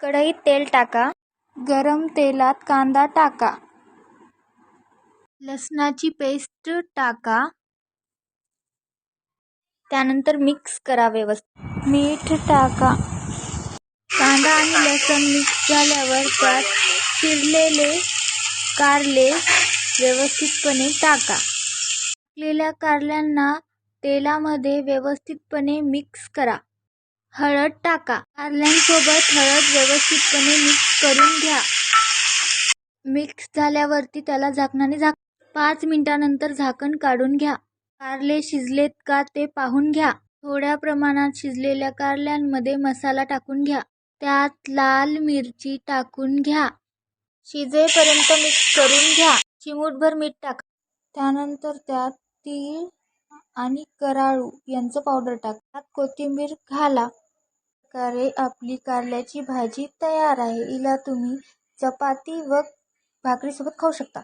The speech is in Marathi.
कढईत तेल टाका. गरम तेलात कांदा टाका. लसणाची पेस्ट टाका. त्यानंतर मिक्स करा व्यवस्थित. मीठ टाका. कांदा आणि लसूण मिक्स झाल्यावर त्यात चिरलेले कारले व्यवस्थितपणे टाका. टाकलेल्या कारल्यांना तेलामध्ये व्यवस्थितपणे मिक्स करा. हळद टाका. कारल्यांसोबत हळद व्यवस्थितपणे मिक्स करून घ्या. मिक्स झाल्यावरती त्याला झाकणाने 5 मिनिटांनंतर झाकण काढून घ्या. कारले शिजलेत का ते पाहून घ्या. थोड्या प्रमाणात शिजलेल्या कारल्यांमध्ये मसाला टाकून घ्या. त्यात लाल मिरची टाकून घ्या. शिजेपर्यंत मिक्स करून घ्या. चिमूटभर मीठ टाका. त्यानंतर त्यात तीळ आणि कराळू यांचं पावडर टाका. त्यात कोथिंबीर घाला. प्रकारे आपली कारल्याची भाजी तयार आहे. हिला तुम्ही चपाती व भाकरीसोबत खाऊ शकता.